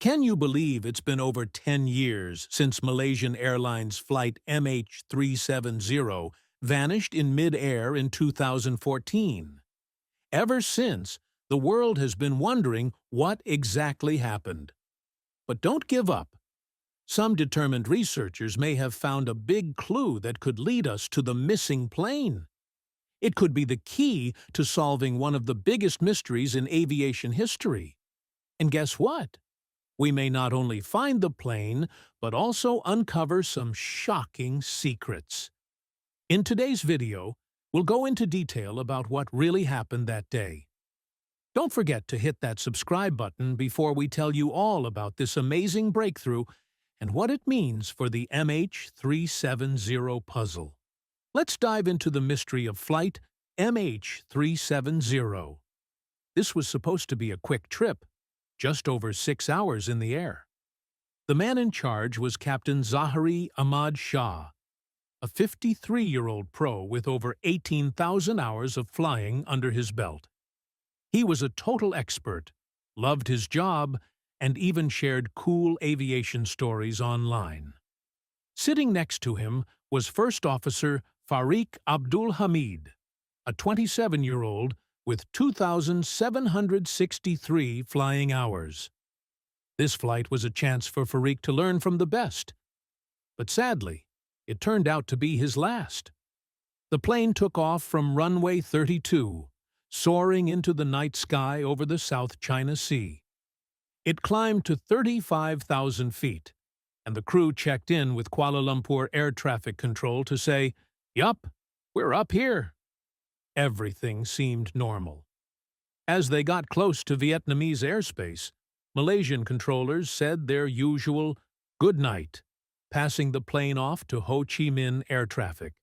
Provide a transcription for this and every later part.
Can you believe it's been over 10 years since Malaysian Airlines Flight MH370 vanished in mid-air in 2014? Ever since, the world has been wondering what exactly happened. But don't give up. Some determined researchers may have found a big clue that could lead us to the missing plane. It could be the key to solving one of the biggest mysteries in aviation history. And guess what? We may not only find the plane, but also uncover some shocking secrets. In today's video, we'll go into detail about what really happened that day. Don't forget to hit that subscribe button before we tell you all about this amazing breakthrough and what it means for the MH370 puzzle. Let's dive into the mystery of Flight MH370. This was supposed to be a quick trip, just over 6 hours in the air. The man in charge was Captain Zahari Ahmad Shah, a 53-year-old pro with over 18,000 hours of flying under his belt. He was a total expert, loved his job, and even shared cool aviation stories online. Sitting next to him was First Officer Farik Abdul Hamid, a 27-year-old with 2,763 flying hours. This flight was a chance for Farik to learn from the best. But sadly, it turned out to be his last. The plane took off from runway 32, soaring into the night sky over the South China Sea. It climbed to 35,000 feet, and the crew checked in with Kuala Lumpur Air Traffic Control to say, "Yup, we're up here." Everything seemed normal. As they got close to Vietnamese airspace, Malaysian controllers said their usual "good night," passing the plane off to Ho Chi Minh air traffic.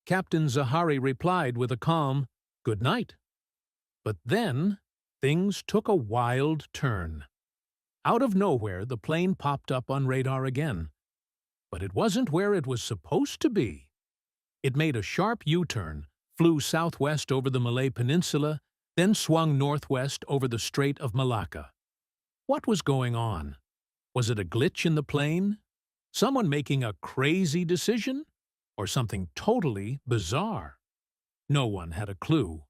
Captain Zahari replied with a calm "good night." But then, things took a wild turn. Out of nowhere, the plane popped up on radar again. But it wasn't where it was supposed to be. It made a sharp U-turn, flew southwest over the Malay Peninsula, then swung northwest over the Strait of Malacca. What was going on? Was it a glitch in the plane? Someone making a crazy decision? Or something totally bizarre? No one had a clue.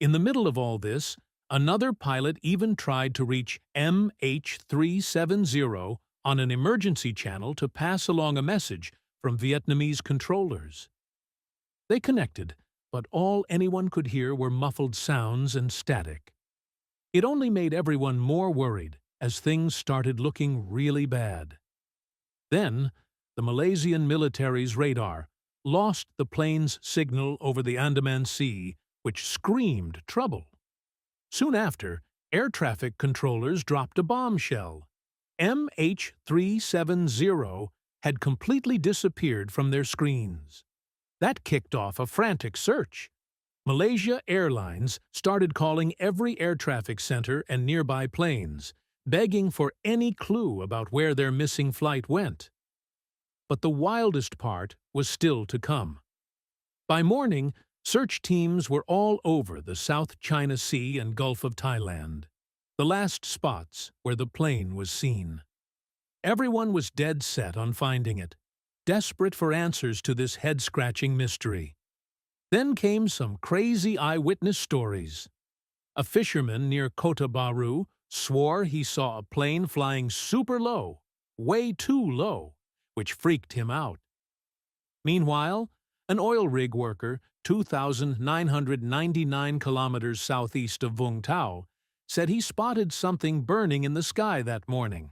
In the middle of all this, another pilot even tried to reach MH370 on an emergency channel to pass along a message from Vietnamese controllers. They connected, but all anyone could hear were muffled sounds and static. It only made everyone more worried as things started looking really bad. Then, the Malaysian military's radar lost the plane's signal over the Andaman Sea, which screamed trouble. Soon after, air traffic controllers dropped a bombshell. MH370 had completely disappeared from their screens. That kicked off a frantic search. Malaysia Airlines started calling every air traffic center and nearby planes, begging for any clue about where their missing flight went. But the wildest part was still to come. By morning, search teams were all over the South China Sea and Gulf of Thailand, the last spots where the plane was seen. Everyone was dead set on finding it, desperate for answers to this head-scratching mystery. Then came some crazy eyewitness stories. A fisherman near Kota Bharu swore he saw a plane flying super low, way too low, which freaked him out. Meanwhile, an oil rig worker 2,999 kilometers southeast of Vung Tau said he spotted something burning in the sky that morning.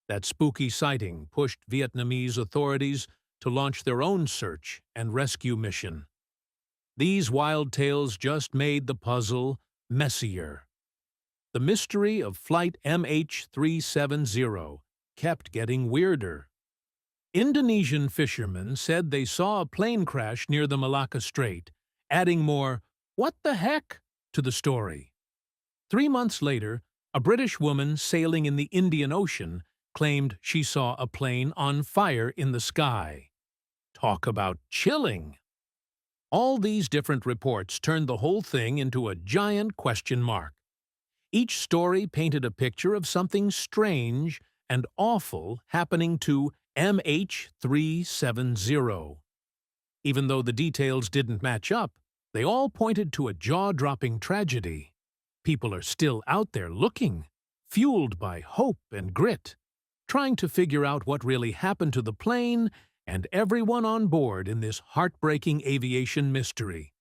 That spooky sighting pushed Vietnamese authorities to launch their own search and rescue mission. These wild tales just made the puzzle messier. The mystery of Flight MH370 kept getting weirder. Indonesian fishermen said they saw a plane crash near the Malacca Strait, adding more "what the heck" to the story. 3 months later, a British woman sailing in the Indian Ocean claimed she saw a plane on fire in the sky. Talk about chilling! All these different reports turned the whole thing into a giant question mark. Each story painted a picture of something strange and awful happening to MH370. Even though the details didn't match up, they all pointed to a jaw-dropping tragedy. People are still out there looking, fueled by hope and grit, trying to figure out what really happened to the plane and everyone on board in this heartbreaking aviation mystery.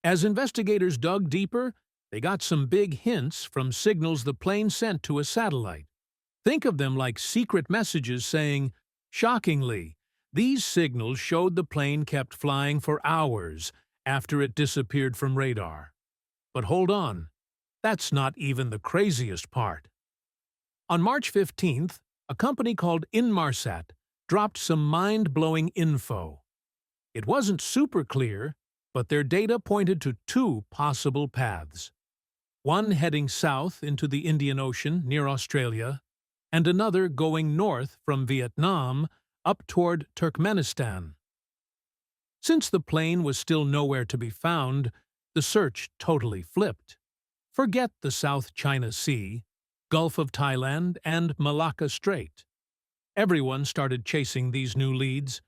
As investigators dug deeper, they got some big hints from signals the plane sent to a satellite. Think of them like secret messages saying, shockingly, these signals showed the plane kept flying for hours after it disappeared from radar. But hold on, that's not even the craziest part. On March 15th, a company called Inmarsat dropped some mind-blowing info. It wasn't super clear, but their data pointed to two possible paths. One heading south into the Indian Ocean near Australia, and another going north from Vietnam up toward Turkmenistan. Since the plane was still nowhere to be found, the search totally flipped. Forget the South China Sea, Gulf of Thailand, and Malacca Strait. Everyone started chasing these new leads.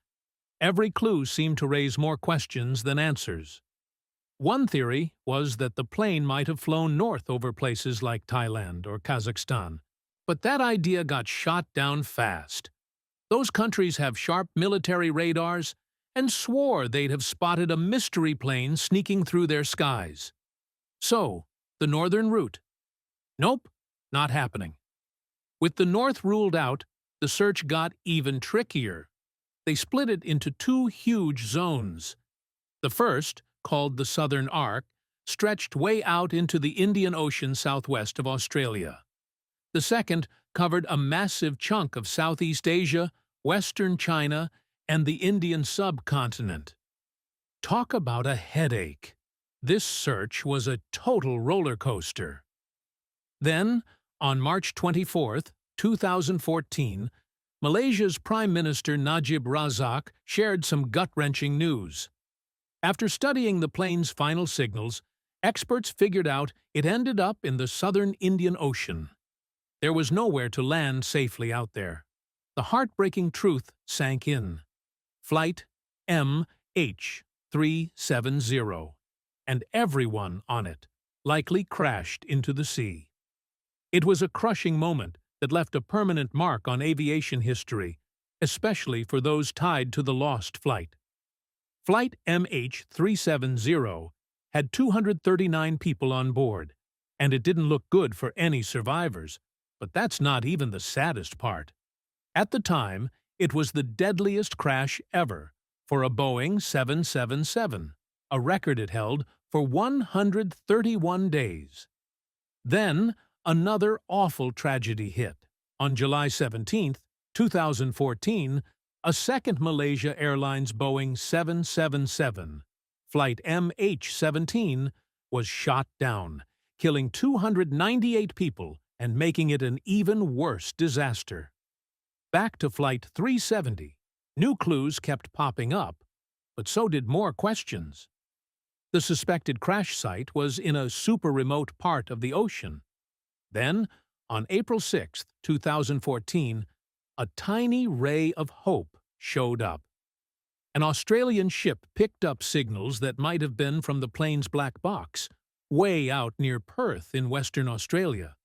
Every clue seemed to raise more questions than answers. One theory was that the plane might have flown north over places like Thailand or Kazakhstan, but that idea got shot down fast. Those countries have sharp military radars and swore they'd have spotted a mystery plane sneaking through their skies. So, the northern route? Nope, not happening. With the north ruled out, the search got even trickier. They split it into two huge zones. The first, called the Southern Arc, stretched way out into the Indian Ocean southwest of Australia. The second covered a massive chunk of Southeast Asia, Western China, and the Indian subcontinent. Talk about a headache. This search was a total roller coaster. Then, on March 24, 2014, Malaysia's Prime Minister Najib Razak shared some gut-wrenching news. After studying the plane's final signals, experts figured out it ended up in the southern Indian Ocean. There was nowhere to land safely out there. The heartbreaking truth sank in. Flight MH370, and everyone on it, likely crashed into the sea. It was a crushing moment that left a permanent mark on aviation history, especially for those tied to the lost flight. Flight MH370 had 239 people on board, and it didn't look good for any survivors, but that's not even the saddest part. At the time, it was the deadliest crash ever for a Boeing 777, a record it held for 131 days. Then, another awful tragedy hit. On July 17, 2014, a second Malaysia Airlines Boeing 777, Flight MH17, was shot down, killing 298 people and making it an even worse disaster. Back to Flight 370, new clues kept popping up, but so did more questions. The suspected crash site was in a super remote part of the ocean. Then, on April 6, 2014, a tiny ray of hope showed up. An Australian ship picked up signals that might have been from the plane's black box, way out near Perth in Western Australia.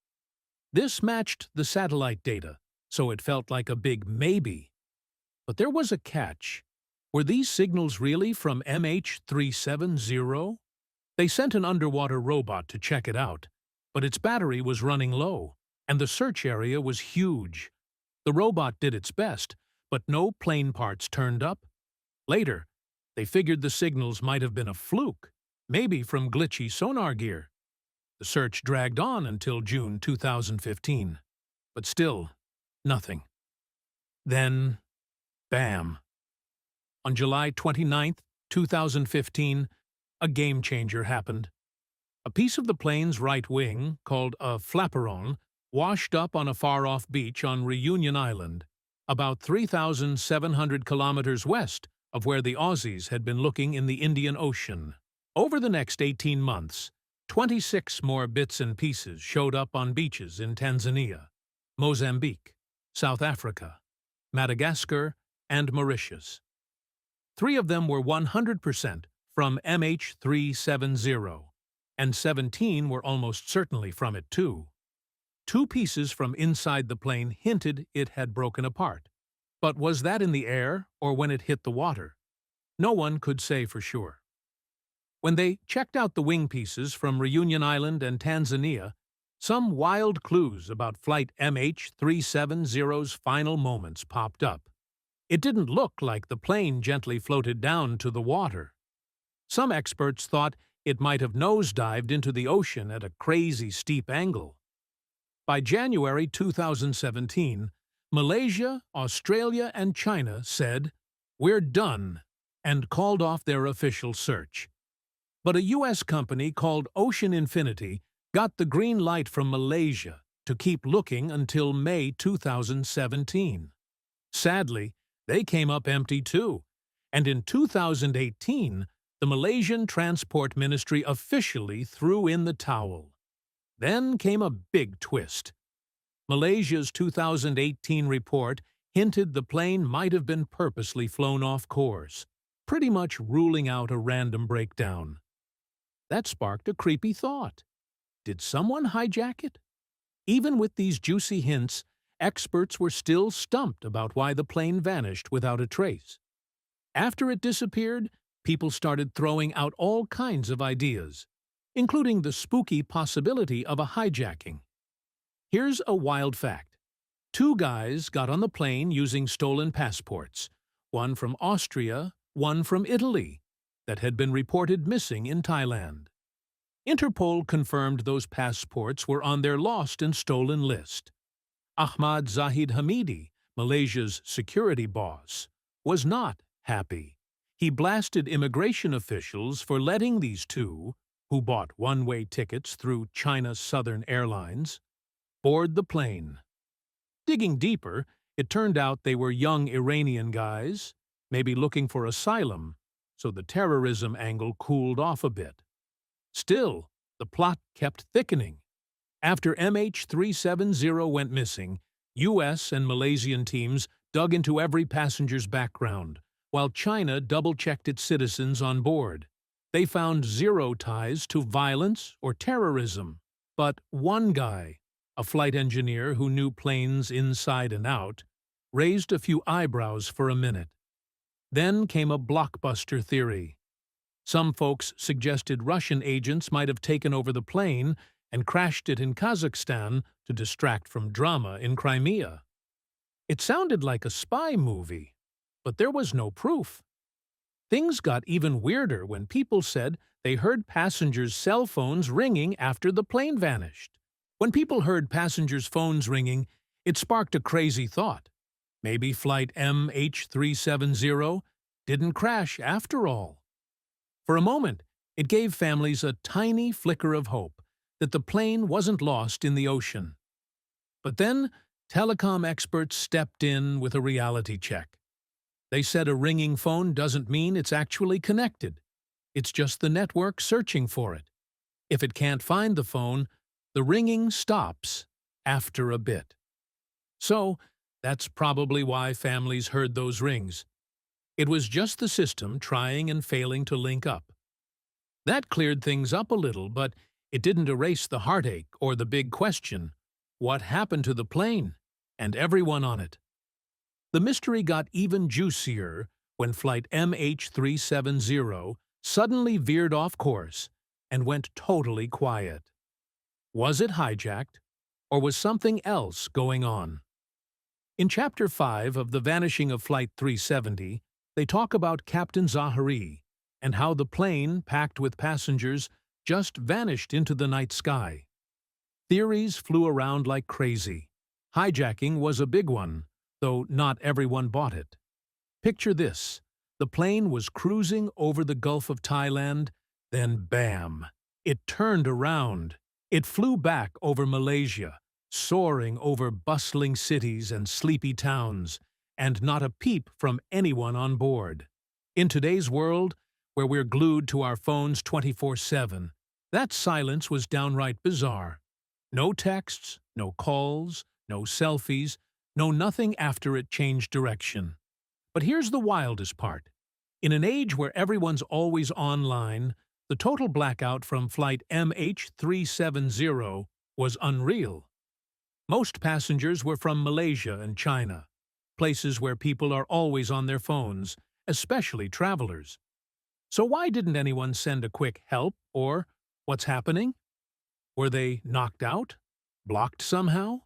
This matched the satellite data, so it felt like a big maybe. But there was a catch. Were these signals really from MH370? They sent an underwater robot to check it out, but its battery was running low, and the search area was huge. The robot did its best, but no plane parts turned up. Later, they figured the signals might have been a fluke, maybe from glitchy sonar gear. The search dragged on until June 2015, but still, nothing. Then, bam. On July 29, 2015, a game-changer happened. A piece of the plane's right wing, called a flaperon, washed up on a far-off beach on Reunion Island, about 3,700 kilometers west of where the Aussies had been looking in the Indian Ocean. Over the next 18 months, 26 more bits and pieces showed up on beaches in Tanzania, Mozambique, South Africa, Madagascar, and Mauritius. 3 of them were 100% from MH370, and 17 were almost certainly from it too. 2 pieces from inside the plane hinted it had broken apart. But was that in the air or when it hit the water? No one could say for sure. When they checked out the wing pieces from Reunion Island and Tanzania, some wild clues about Flight MH370's final moments popped up. It didn't look like the plane gently floated down to the water. Some experts thought it might have nosedived into the ocean at a crazy steep angle. By January 2017, Malaysia, Australia, and China said, "We're done," and called off their official search. But a U.S. company called Ocean Infinity got the green light from Malaysia to keep looking until May 2017. Sadly, they came up empty too, and in 2018, the Malaysian Transport Ministry officially threw in the towel. Then came a big twist. Malaysia's 2018 report hinted the plane might have been purposely flown off course, pretty much ruling out a random breakdown. That sparked a creepy thought. Did someone hijack it? Even with these juicy hints, experts were still stumped about why the plane vanished without a trace. After it disappeared, people started throwing out all kinds of ideas, including the spooky possibility of a hijacking. Here's a wild fact. 2 guys got on the plane using stolen passports, one from Austria, one from Italy, that had been reported missing in Thailand. Interpol confirmed those passports were on their lost and stolen list. Ahmad Zahid Hamidi, Malaysia's security boss, was not happy. He blasted immigration officials for letting these 2, who bought one-way tickets through China Southern Airlines, board the plane. Digging deeper, it turned out they were young Iranian guys, maybe looking for asylum, so the terrorism angle cooled off a bit. Still, the plot kept thickening. After MH370 went missing, U.S. and Malaysian teams dug into every passenger's background, while China double-checked its citizens on board. They found 0 ties to violence or terrorism. But one guy, a flight engineer who knew planes inside and out, raised a few eyebrows for a minute. Then came a blockbuster theory. Some folks suggested Russian agents might have taken over the plane and crashed it in Kazakhstan to distract from drama in Crimea. It sounded like a spy movie, but there was no proof. Things got even weirder when people said they heard passengers' cell phones ringing after the plane vanished. When people heard passengers' phones ringing, it sparked a crazy thought. Maybe Flight MH370 didn't crash after all. For a moment, it gave families a tiny flicker of hope that the plane wasn't lost in the ocean. But then, telecom experts stepped in with a reality check. They said a ringing phone doesn't mean it's actually connected. It's just the network searching for it. If it can't find the phone, the ringing stops after a bit. So, that's probably why families heard those rings. It was just the system trying and failing to link up. That cleared things up a little, but it didn't erase the heartache or the big question: what happened to the plane and everyone on it? The mystery got even juicier when Flight MH370 suddenly veered off course and went totally quiet. Was it hijacked, or was something else going on? In Chapter 5 of The Vanishing of Flight 370, they talk about Captain Zahari and how the plane, packed with passengers, just vanished into the night sky. Theories flew around like crazy. Hijacking was a big one, though not everyone bought it. Picture this. The plane was cruising over the Gulf of Thailand, then bam! It turned around. It flew back over Malaysia, soaring over bustling cities and sleepy towns, and not a peep from anyone on board. In today's world, where we're glued to our phones 24/7, That silence was downright bizarre. No texts, no calls, no selfies, no nothing after it changed direction. But here's the wildest part. In an age where everyone's always online, the total blackout from Flight MH370 was unreal. Most passengers were from Malaysia and China, places where people are always on their phones, especially travelers. So why didn't anyone send a quick help or what's happening? Were they knocked out? Blocked somehow?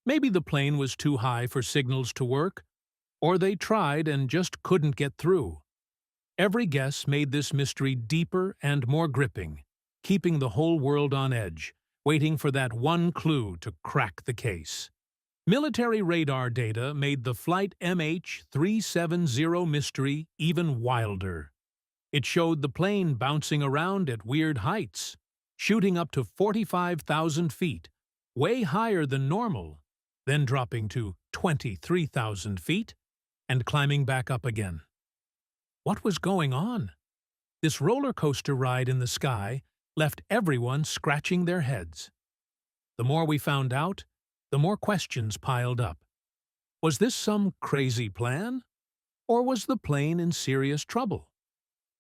Maybe the plane was too high for signals to work, or they tried and just couldn't get through. Every guess made this mystery deeper and more gripping, keeping the whole world on edge, waiting for that one clue to crack the case. Military radar data made the Flight MH370 mystery even wilder. It showed the plane bouncing around at weird heights, shooting up to 45,000 feet, way higher than normal, then dropping to 23,000 feet and climbing back up again. What was going on? This roller coaster ride in the sky left everyone scratching their heads. The more we found out, the more questions piled up. Was this some crazy plan? Or was the plane in serious trouble?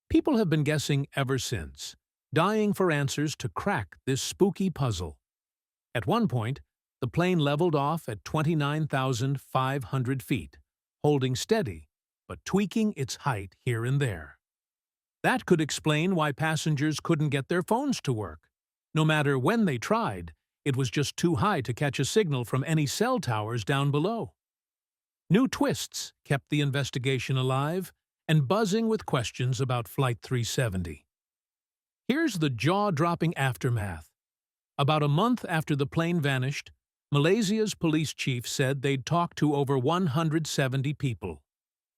People have been guessing ever since, dying for answers to crack this spooky puzzle. At one point, the plane leveled off at 29,500 feet, holding steady, but tweaking its height here and there. That could explain why passengers couldn't get their phones to work. No matter when they tried, it was just too high to catch a signal from any cell towers down below. New twists kept the investigation alive and buzzing with questions about Flight 370. Here's the jaw-dropping aftermath. About a month after the plane vanished, Malaysia's police chief said they'd talked to over 170 people.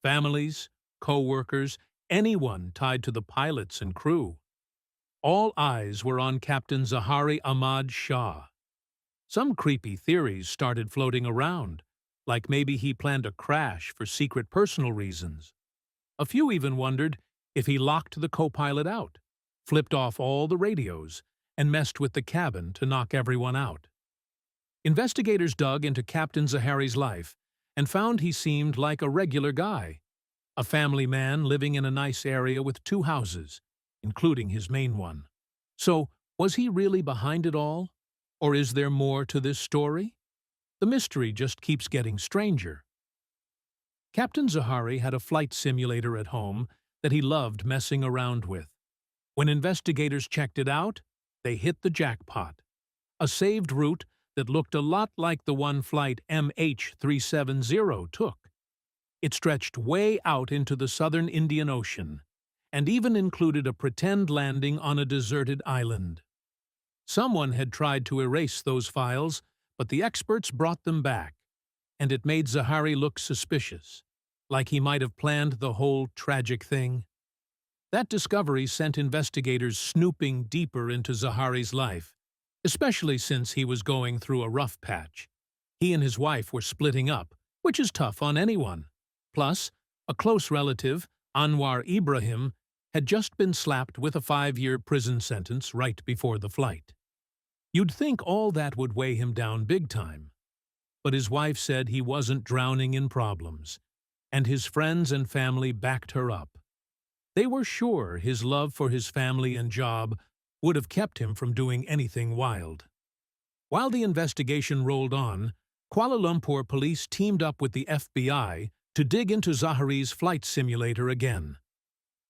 Families, co-workers, anyone tied to the pilots and crew. All eyes were on Captain Zahari Ahmad Shah. Some creepy theories started floating around, like maybe he planned a crash for secret personal reasons. A few even wondered if he locked the co-pilot out, flipped off all the radios, and messed with the cabin to knock everyone out. Investigators dug into Captain Zahari's life and found he seemed like a regular guy, a family man living in a nice area with 2 houses, including his main one. So, was he really behind it all? Or is there more to this story? The mystery just keeps getting stranger. Captain Zahari had a flight simulator at home that he loved messing around with. When investigators checked it out, they hit the jackpot. A saved route that looked a lot like the one Flight MH370 took. It stretched way out into the southern Indian Ocean, and even included a pretend landing on a deserted island. Someone had tried to erase those files, but the experts brought them back, and it made Zahari look suspicious, like he might have planned the whole tragic thing. That discovery sent investigators snooping deeper into Zahari's life, especially since he was going through a rough patch. He and his wife were splitting up, which is tough on anyone. Plus, a close relative, Anwar Ibrahim, had just been slapped with a 5-year prison sentence right before the flight. You'd think all that would weigh him down big time. But his wife said he wasn't drowning in problems, and his friends and family backed her up. They were sure his love for his family and job would have kept him from doing anything wild. While the investigation rolled on, Kuala Lumpur police teamed up with the FBI to dig into Zahari's flight simulator again.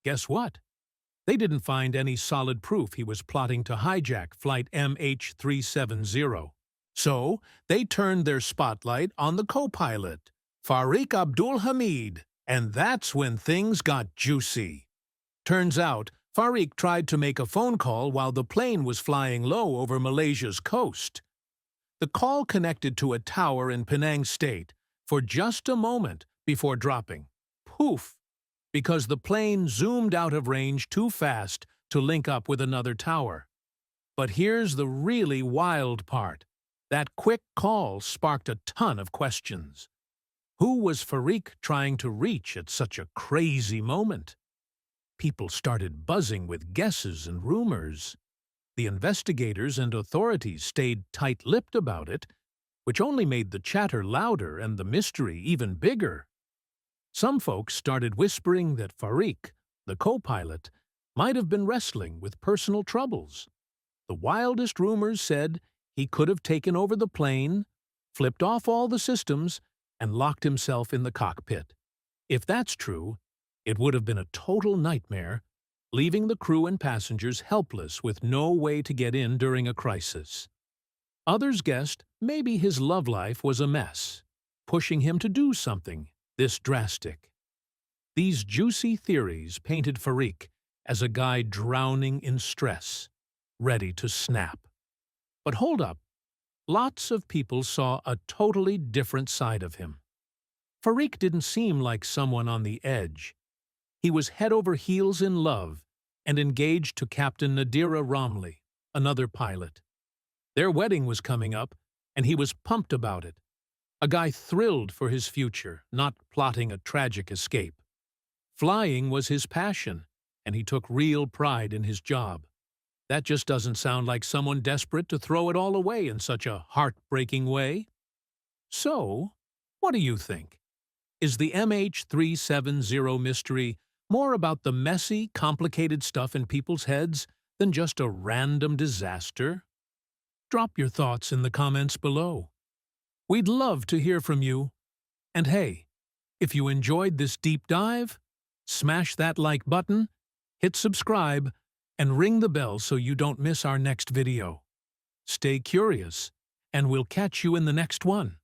Guess what? They didn't find any solid proof he was plotting to hijack Flight MH370. So, they turned their spotlight on the co-pilot, Fariq Abdul Hamid, and that's when things got juicy. Turns out, Fariq tried to make a phone call while the plane was flying low over Malaysia's coast. The call connected to a tower in Penang State for just a moment before dropping. Poof! Because the plane zoomed out of range too fast to link up with another tower. But here's the really wild part. That quick call sparked a ton of questions. Who was Fariq trying to reach at such a crazy moment? People started buzzing with guesses and rumors. The investigators and authorities stayed tight-lipped about it, which only made the chatter louder and the mystery even bigger. Some folks started whispering that Farik, the co-pilot, might have been wrestling with personal troubles. The wildest rumors said he could have taken over the plane, flipped off all the systems, and locked himself in the cockpit. If that's true, it would have been a total nightmare, leaving the crew and passengers helpless with no way to get in during a crisis. Others guessed maybe his love life was a mess, pushing him to do something this drastic. These juicy theories painted Farik as a guy drowning in stress, ready to snap. But hold up, lots of people saw a totally different side of him. Farik didn't seem like someone on the edge. He was head over heels in love and engaged to Captain Nadira Romley, another pilot. Their wedding was coming up, and he was pumped about it. A guy thrilled for his future, not plotting a tragic escape. Flying was his passion, and he took real pride in his job. That just doesn't sound like someone desperate to throw it all away in such a heartbreaking way. So, what do you think? Is the MH370 mystery more about the messy, complicated stuff in people's heads than just a random disaster? Drop your thoughts in the comments below. We'd love to hear from you. And hey, if you enjoyed this deep dive, smash that like button, hit subscribe, and ring the bell so you don't miss our next video. Stay curious, and we'll catch you in the next one.